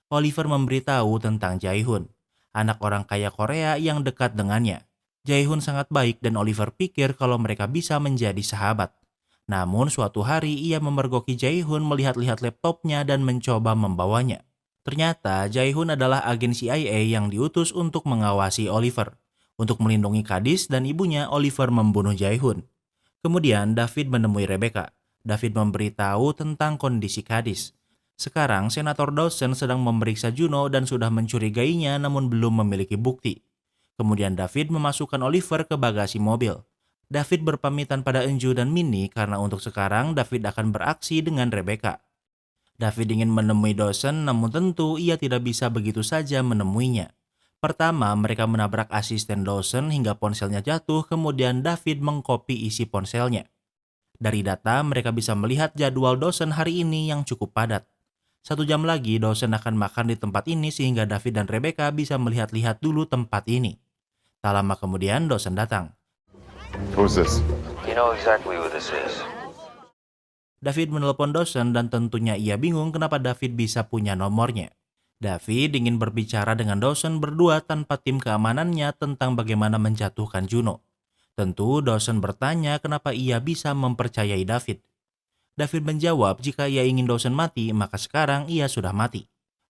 Oliver memberitahu tentang Jae-hoon, anak orang kaya Korea yang dekat dengannya. Jae-hoon sangat baik dan Oliver pikir kalau mereka bisa menjadi sahabat. Namun suatu hari ia memergoki Jae-hoon melihat-lihat laptopnya dan mencoba membawanya. Ternyata Jae-hoon adalah agen CIA yang diutus untuk mengawasi Oliver. Untuk melindungi Kadis dan ibunya, Oliver membunuh Jae-hoon. Kemudian David menemui Rebecca. David memberitahu tentang kondisi Kadis. Sekarang Senator Dawson sedang memeriksa Juno dan sudah mencurigainya namun belum memiliki bukti. Kemudian David memasukkan Oliver ke bagasi mobil. David berpamitan pada Enju dan Minnie karena untuk sekarang David akan beraksi dengan Rebecca. David ingin menemui Dawson namun tentu ia tidak bisa begitu saja menemuinya. Pertama, mereka menabrak asisten Dawson hingga ponselnya jatuh, kemudian David mengkopi isi ponselnya. Dari data, mereka bisa melihat jadwal Dawson hari ini yang cukup padat. 1 jam lagi Dawson akan makan di tempat ini sehingga David dan Rebecca bisa melihat-lihat dulu tempat ini. Tak lama kemudian Dawson datang. Who's this? You know exactly who this is. David menelpon Dawson dan tentunya ia bingung kenapa David bisa punya nomornya. David ingin berbicara dengan Dawson berdua tanpa tim keamanannya tentang bagaimana menjatuhkan Juno. Tentu Dawson bertanya kenapa ia bisa mempercayai David. David menjawab jika ia ingin Dawson mati, maka sekarang ia sudah mati.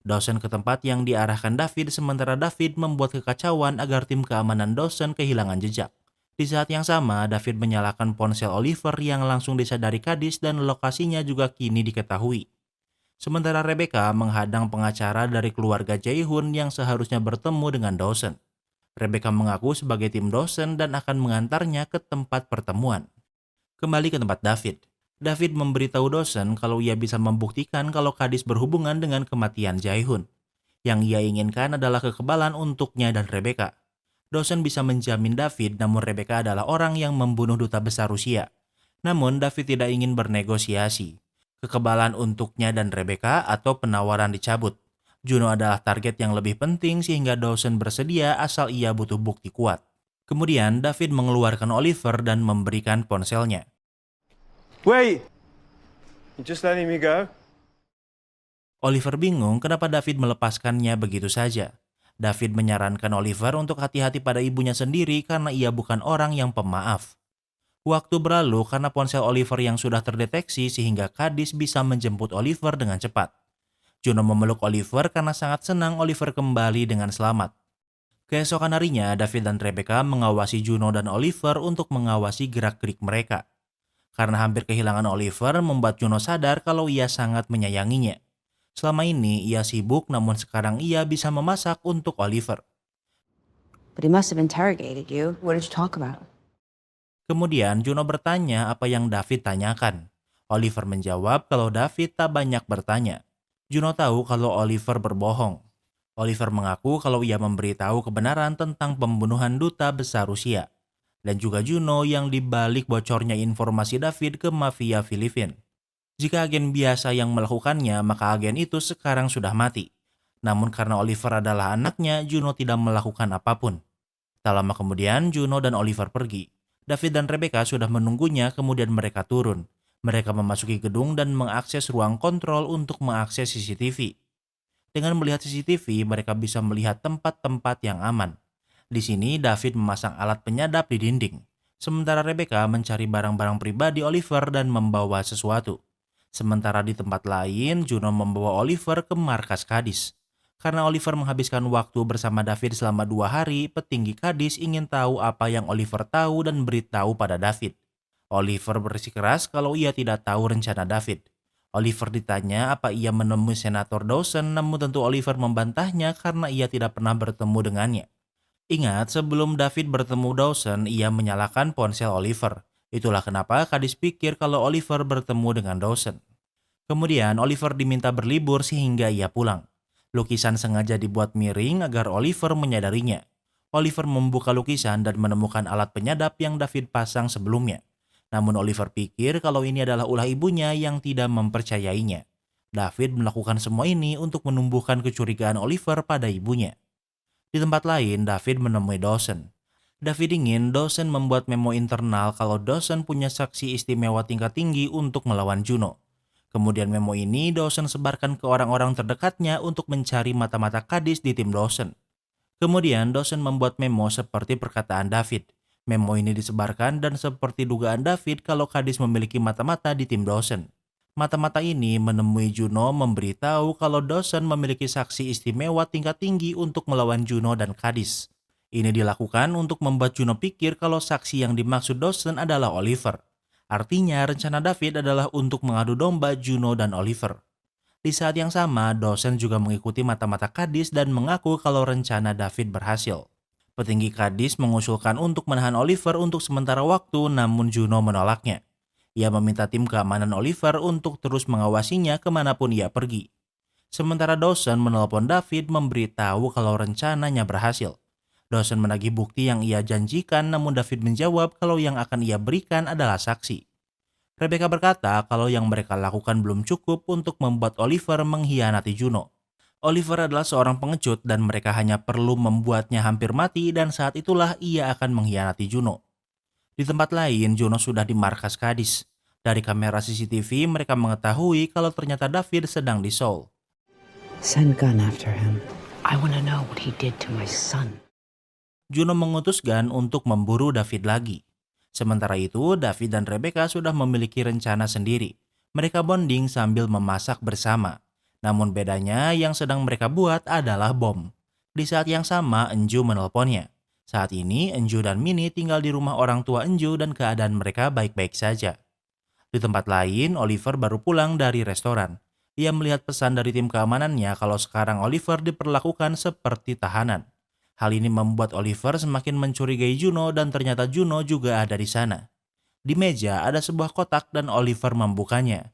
Dawson ke tempat yang diarahkan David sementara David membuat kekacauan agar tim keamanan Dawson kehilangan jejak. Di saat yang sama, David menyalakan ponsel Oliver yang langsung disadari Kadis dan lokasinya juga kini diketahui. Sementara Rebecca menghadang pengacara dari keluarga Jae-hoon yang seharusnya bertemu dengan Dawson. Rebecca mengaku sebagai tim Dawson dan akan mengantarnya ke tempat pertemuan. Kembali ke tempat David. David memberitahu Dawson kalau ia bisa membuktikan kalau Kadis berhubungan dengan kematian Jae-hoon. Yang ia inginkan adalah kekebalan untuknya dan Rebecca. Dawson bisa menjamin David, namun Rebecca adalah orang yang membunuh duta besar Rusia. Namun David tidak ingin bernegosiasi. Kekebalan untuknya dan Rebecca atau penawaran dicabut. Juno adalah target yang lebih penting sehingga Dawson bersedia asal ia butuh bukti kuat. Kemudian David mengeluarkan Oliver dan memberikan ponselnya. Wait! You just letting me go? Oliver bingung kenapa David melepaskannya begitu saja. David menyarankan Oliver untuk hati-hati pada ibunya sendiri karena ia bukan orang yang pemaaf. Waktu berlalu karena ponsel Oliver yang sudah terdeteksi sehingga Kadis bisa menjemput Oliver dengan cepat. Juno memeluk Oliver karena sangat senang Oliver kembali dengan selamat. Keesokan harinya, David dan Rebecca mengawasi Juno dan Oliver untuk mengawasi gerak-gerik mereka. Karena hampir kehilangan Oliver membuat Juno sadar kalau ia sangat menyayanginya. Selama ini ia sibuk namun sekarang ia bisa memasak untuk Oliver. But he must have interrogated you. What did you talk about? Kemudian Juno bertanya apa yang David tanyakan. Oliver menjawab kalau David tak banyak bertanya. Juno tahu kalau Oliver berbohong. Oliver mengaku kalau ia memberitahu kebenaran tentang pembunuhan duta besar Rusia. Dan juga Juno yang dibalik bocornya informasi David ke mafia Filipina. Jika agen biasa yang melakukannya, maka agen itu sekarang sudah mati. Namun karena Oliver adalah anaknya, Juno tidak melakukan apapun. Tak lama kemudian, Juno dan Oliver pergi. David dan Rebecca sudah menunggunya, kemudian mereka turun. Mereka memasuki gedung dan mengakses ruang kontrol untuk mengakses CCTV. Dengan melihat CCTV, mereka bisa melihat tempat-tempat yang aman. Di sini, David memasang alat penyadap di dinding. Sementara Rebecca mencari barang-barang pribadi Oliver dan membawa sesuatu. Sementara di tempat lain, Juno membawa Oliver ke markas Kadis. Karena Oliver menghabiskan waktu bersama David selama 2 hari, petinggi Kadis ingin tahu apa yang Oliver tahu dan beritahu pada David. Oliver bersikeras kalau ia tidak tahu rencana David. Oliver ditanya apa ia menemui Senator Dawson, namun tentu Oliver membantahnya karena ia tidak pernah bertemu dengannya. Ingat, sebelum David bertemu Dawson, ia menyalakan ponsel Oliver. Itulah kenapa Kadis pikir kalau Oliver bertemu dengan Dawson. Kemudian Oliver diminta berlibur sehingga ia pulang. Lukisan sengaja dibuat miring agar Oliver menyadarinya. Oliver membuka lukisan dan menemukan alat penyadap yang David pasang sebelumnya. Namun Oliver pikir kalau ini adalah ulah ibunya yang tidak mempercayainya. David melakukan semua ini untuk menumbuhkan kecurigaan Oliver pada ibunya. Di tempat lain, David menemui Dawson. David ingin Dawson membuat memo internal kalau Dawson punya saksi istimewa tingkat tinggi untuk melawan Juno. Kemudian memo ini Dawson sebarkan ke orang-orang terdekatnya untuk mencari mata-mata Kadis di tim Dawson. Kemudian Dawson membuat memo seperti perkataan David. Memo ini disebarkan dan seperti dugaan David kalau Kadis memiliki mata-mata di tim Dawson. Mata-mata ini menemui Juno memberitahu kalau Dawson memiliki saksi istimewa tingkat tinggi untuk melawan Juno dan Kadis. Ini dilakukan untuk membuat Juno pikir kalau saksi yang dimaksud Dawson adalah Oliver. Artinya rencana David adalah untuk mengadu domba Juno dan Oliver. Di saat yang sama, Dawson juga mengikuti mata-mata Kadis dan mengaku kalau rencana David berhasil. Petinggi Kadis mengusulkan untuk menahan Oliver untuk sementara waktu, namun Juno menolaknya. Ia meminta tim keamanan Oliver untuk terus mengawasinya kemanapun ia pergi. Sementara Dawson menelpon David memberitahu kalau rencananya berhasil. Dawson menagih bukti yang ia janjikan, namun David menjawab kalau yang akan ia berikan adalah saksi. Rebecca berkata kalau yang mereka lakukan belum cukup untuk membuat Oliver mengkhianati Juno. Oliver adalah seorang pengecut dan mereka hanya perlu membuatnya hampir mati dan saat itulah ia akan mengkhianati Juno. Di tempat lain, Juno sudah di markas Kadis. Dari kamera CCTV, mereka mengetahui kalau ternyata David sedang di Seoul. Send gun after him. I want to know what he did to my son. Juno mengutus Gun untuk memburu David lagi. Sementara itu, David dan Rebecca sudah memiliki rencana sendiri. Mereka bonding sambil memasak bersama. Namun bedanya yang sedang mereka buat adalah bom. Di saat yang sama, Enju menelponnya. Saat ini, Enju dan Minnie tinggal di rumah orang tua Enju dan keadaan mereka baik-baik saja. Di tempat lain, Oliver baru pulang dari restoran. Ia melihat pesan dari tim keamanannya kalau sekarang Oliver diperlakukan seperti tahanan. Hal ini membuat Oliver semakin mencurigai Juno dan ternyata Juno juga ada di sana. Di meja ada sebuah kotak dan Oliver membukanya.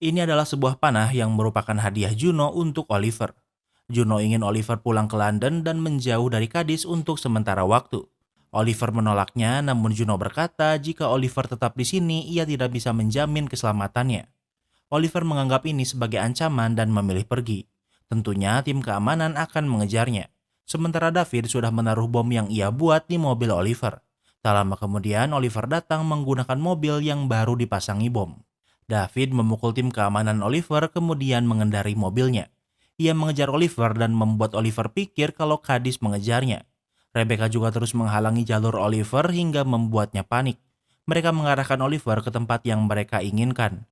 Ini adalah sebuah panah yang merupakan hadiah Juno untuk Oliver. Juno ingin Oliver pulang ke London dan menjauh dari Kadis untuk sementara waktu. Oliver menolaknya, namun Juno berkata jika Oliver tetap di sini, ia tidak bisa menjamin keselamatannya. Oliver menganggap ini sebagai ancaman dan memilih pergi. Tentunya tim keamanan akan mengejarnya. Sementara David sudah menaruh bom yang ia buat di mobil Oliver. Tak lama kemudian Oliver datang menggunakan mobil yang baru dipasangi bom. David memukul tim keamanan Oliver kemudian mengendarai mobilnya. Ia mengejar Oliver dan membuat Oliver pikir kalau Kadis mengejarnya. Rebecca juga terus menghalangi jalur Oliver hingga membuatnya panik. Mereka mengarahkan Oliver ke tempat yang mereka inginkan.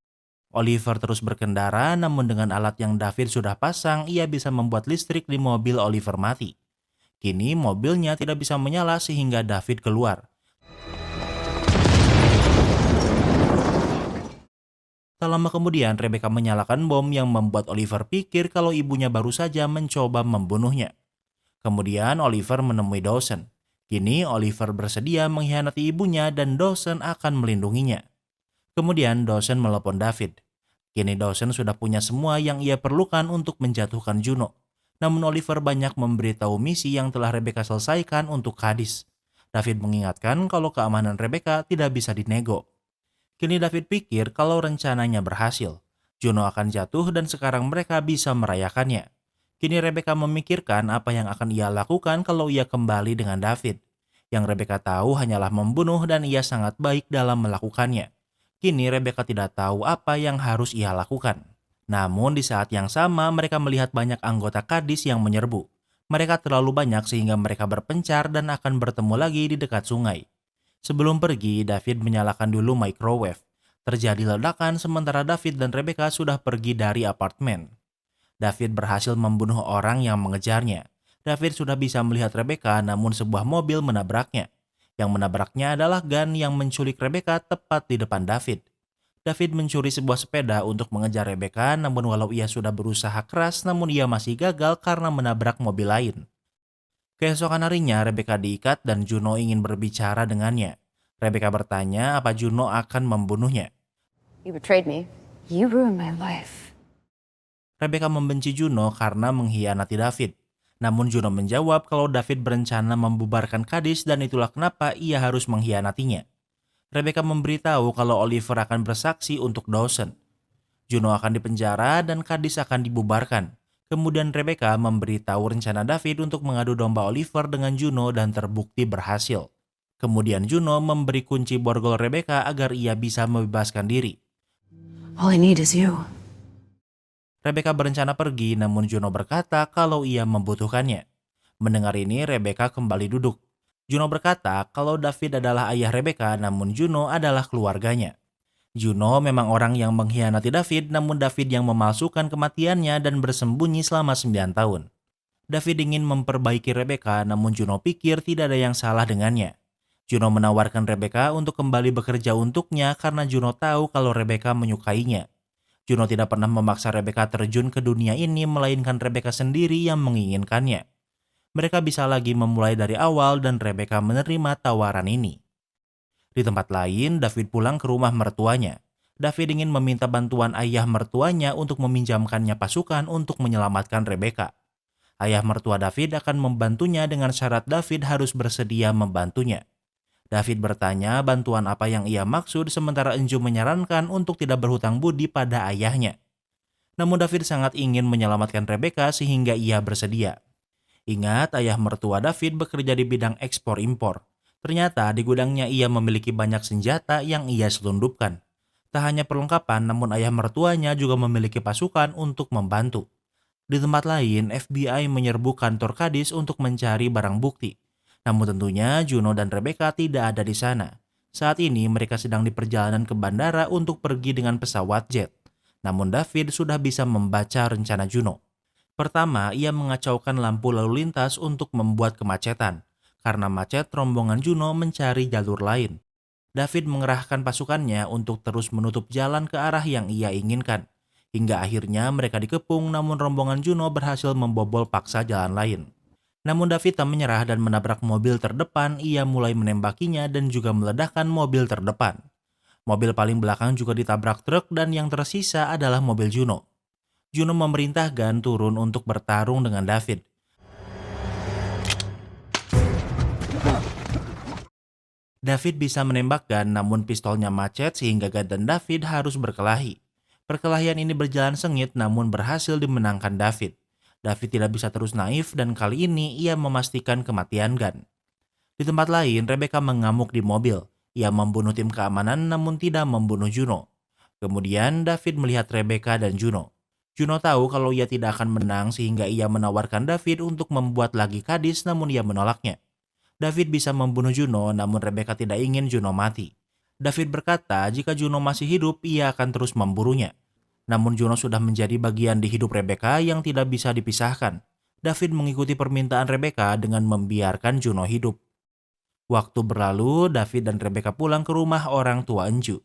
Oliver terus berkendara, namun dengan alat yang David sudah pasang, ia bisa membuat listrik di mobil Oliver mati. Kini mobilnya tidak bisa menyala sehingga David keluar. Tak lama kemudian, Rebecca menyalakan bom yang membuat Oliver pikir kalau ibunya baru saja mencoba membunuhnya. Kemudian Oliver menemui Dawson. Kini Oliver bersedia mengkhianati ibunya dan Dawson akan melindunginya. Kemudian Dawson melepon David. Kini Dawson sudah punya semua yang ia perlukan untuk menjatuhkan Juno. Namun Oliver banyak memberitahu misi yang telah Rebecca selesaikan untuk Kadis. David mengingatkan kalau keamanan Rebecca tidak bisa dinego. Kini David pikir kalau rencananya berhasil. Juno akan jatuh dan sekarang mereka bisa merayakannya. Kini Rebecca memikirkan apa yang akan ia lakukan kalau ia kembali dengan David. Yang Rebecca tahu hanyalah membunuh dan ia sangat baik dalam melakukannya. Kini Rebecca tidak tahu apa yang harus ia lakukan. Namun di saat yang sama mereka melihat banyak anggota Kadis yang menyerbu. Mereka terlalu banyak sehingga mereka berpencar dan akan bertemu lagi di dekat sungai. Sebelum pergi, David menyalakan dulu microwave. Terjadi ledakan sementara David dan Rebecca sudah pergi dari apartemen. David berhasil membunuh orang yang mengejarnya. David sudah bisa melihat Rebecca namun sebuah mobil menabraknya. Yang menabraknya adalah Gun yang menculik Rebecca tepat di depan David. David mencuri sebuah sepeda untuk mengejar Rebecca namun walau ia sudah berusaha keras namun ia masih gagal karena menabrak mobil lain. Keesokan harinya Rebecca diikat dan Juno ingin berbicara dengannya. Rebecca bertanya apa Juno akan membunuhnya. You betrayed me. You ruined my life. Rebecca membenci Juno karena mengkhianati David. Namun Juno menjawab kalau David berencana membubarkan Kadis dan itulah kenapa ia harus mengkhianatinya. Rebecca memberitahu kalau Oliver akan bersaksi untuk Dawson. Juno akan dipenjara dan Kadis akan dibubarkan. Kemudian Rebecca memberitahu rencana David untuk mengadu domba Oliver dengan Juno dan terbukti berhasil. Kemudian Juno memberi kunci borgol Rebecca agar ia bisa membebaskan diri. All I need is you. Rebecca berencana pergi namun Juno berkata kalau ia membutuhkannya. Mendengar ini Rebecca kembali duduk. Juno berkata kalau David adalah ayah Rebecca namun Juno adalah keluarganya. Juno memang orang yang mengkhianati David namun David yang memalsukan kematiannya dan bersembunyi selama 9 tahun. David ingin memperbaiki Rebecca namun Juno pikir tidak ada yang salah dengannya. Juno menawarkan Rebecca untuk kembali bekerja untuknya karena Juno tahu kalau Rebecca menyukainya. Juno tidak pernah memaksa Rebecca terjun ke dunia ini melainkan Rebecca sendiri yang menginginkannya. Mereka bisa lagi memulai dari awal dan Rebecca menerima tawaran ini. Di tempat lain, David pulang ke rumah mertuanya. David ingin meminta bantuan ayah mertuanya untuk meminjamkannya pasukan untuk menyelamatkan Rebecca. Ayah mertua David akan membantunya dengan syarat David harus bersedia membantunya. David bertanya bantuan apa yang ia maksud sementara Enju menyarankan untuk tidak berhutang budi pada ayahnya. Namun David sangat ingin menyelamatkan Rebecca sehingga ia bersedia. Ingat, ayah mertua David bekerja di bidang ekspor-impor. Ternyata di gudangnya ia memiliki banyak senjata yang ia selundupkan. Tak hanya perlengkapan, namun ayah mertuanya juga memiliki pasukan untuk membantu. Di tempat lain, FBI menyerbu kantor Kadis untuk mencari barang bukti. Namun tentunya Juno dan Rebecca tidak ada di sana. Saat ini mereka sedang di perjalanan ke bandara untuk pergi dengan pesawat jet. Namun David sudah bisa membaca rencana Juno. Pertama, ia mengacaukan lampu lalu lintas untuk membuat kemacetan. Karena macet, rombongan Juno mencari jalur lain. David mengerahkan pasukannya untuk terus menutup jalan ke arah yang ia inginkan. Hingga akhirnya mereka dikepung namun rombongan Juno berhasil membobol paksa jalan lain. Namun David tak menyerah dan menabrak mobil terdepan, ia mulai menembakinya dan juga meledakkan mobil terdepan. Mobil paling belakang juga ditabrak truk dan yang tersisa adalah mobil Juno. Juno memerintahkan turun untuk bertarung dengan David. David bisa menembakkan namun pistolnya macet sehingga Gad dan David harus berkelahi. Perkelahian ini berjalan sengit namun berhasil dimenangkan David. David tidak bisa terus naif dan kali ini ia memastikan kematian Gad. Di tempat lain, Rebecca mengamuk di mobil. Ia membunuh tim keamanan namun tidak membunuh Juno. Kemudian David melihat Rebecca dan Juno. Juno tahu kalau ia tidak akan menang sehingga ia menawarkan David untuk membuat lagi Kadis namun ia menolaknya. David bisa membunuh Juno namun Rebecca tidak ingin Juno mati. David berkata jika Juno masih hidup ia akan terus memburunya. Namun Juno sudah menjadi bagian di hidup Rebecca yang tidak bisa dipisahkan. David mengikuti permintaan Rebecca dengan membiarkan Juno hidup. Waktu berlalu, David dan Rebecca pulang ke rumah orang tua Enju.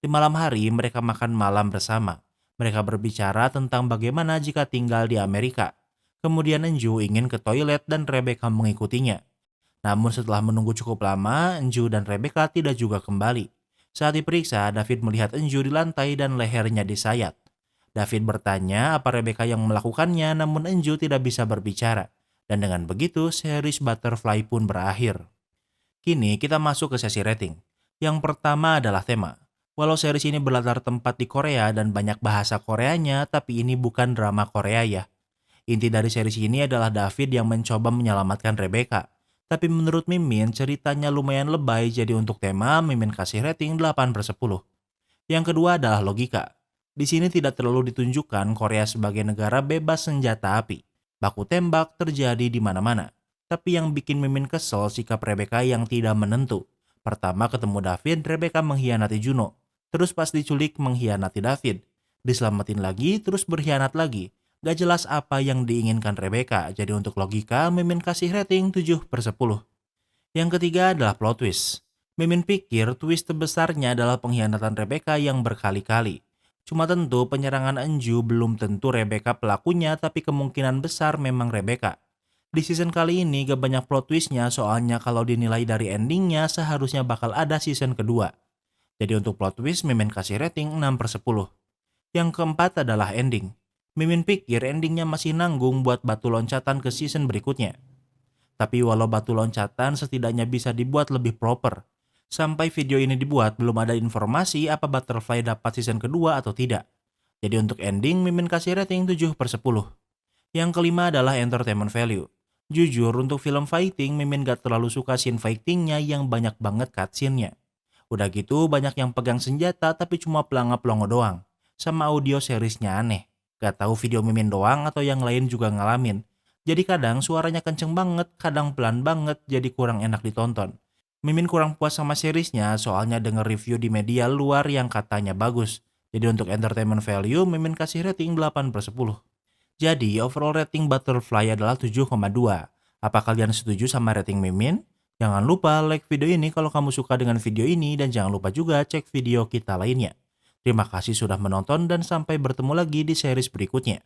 Di malam hari mereka makan malam bersama. Mereka berbicara tentang bagaimana jika tinggal di Amerika. Kemudian Enju ingin ke toilet dan Rebecca mengikutinya. Namun setelah menunggu cukup lama, Enju dan Rebecca tidak juga kembali. Saat diperiksa, David melihat Enju di lantai dan lehernya disayat. David bertanya apa Rebecca yang melakukannya namun Enju tidak bisa berbicara. Dan dengan begitu, series Butterfly pun berakhir. Kini kita masuk ke sesi rating. Yang pertama adalah tema. Walau series ini berlatar tempat di Korea dan banyak bahasa Koreanya, tapi ini bukan drama Korea ya. Inti dari series ini adalah David yang mencoba menyelamatkan Rebecca. Tapi menurut Mimin, ceritanya lumayan lebay jadi untuk tema Mimin kasih rating 8/10. Yang kedua adalah logika. Di sini tidak terlalu ditunjukkan Korea sebagai negara bebas senjata api. Baku tembak terjadi di mana-mana. Tapi yang bikin Mimin kesel sikap Rebecca yang tidak menentu. Pertama ketemu David, Rebecca mengkhianati Juno. Terus pas diculik mengkhianati David. Diselamatin lagi, terus berkhianat lagi. Gak jelas apa yang diinginkan Rebecca, jadi untuk logika Mimin kasih rating 7/10. Yang ketiga adalah plot twist. Mimin pikir twist terbesarnya adalah pengkhianatan Rebecca yang berkali-kali. Cuma tentu penyerangan Enju belum tentu Rebecca pelakunya, tapi kemungkinan besar memang Rebecca. Di season kali ini gak banyak plot twistnya soalnya kalau dinilai dari endingnya seharusnya bakal ada season kedua. Jadi untuk plot twist Mimin kasih rating 6/10. Yang keempat adalah ending. Mimin pikir endingnya masih nanggung buat batu loncatan ke season berikutnya. Tapi walau batu loncatan setidaknya bisa dibuat lebih proper. Sampai video ini dibuat belum ada informasi apa Butterfly dapat season kedua atau tidak. Jadi untuk ending Mimin kasih rating 7/10. Yang kelima adalah entertainment value. Jujur untuk film fighting Mimin gak terlalu suka scene fightingnya yang banyak banget cutscene-nya. Udah gitu banyak yang pegang senjata tapi cuma pelanga-pelongo doang. Sama audio seriesnya aneh. Gak tahu video Mimin doang atau yang lain juga ngalamin. Jadi kadang suaranya kenceng banget, kadang pelan banget, jadi kurang enak ditonton. Mimin kurang puas sama seriesnya soalnya denger review di media luar yang katanya bagus. Jadi untuk entertainment value, Mimin kasih rating 8/10. Jadi overall rating Butterfly adalah 7,2. Apa kalian setuju sama rating Mimin? Jangan lupa like video ini kalau kamu suka dengan video ini dan jangan lupa juga cek video kita lainnya. Terima kasih sudah menonton dan sampai bertemu lagi di series berikutnya.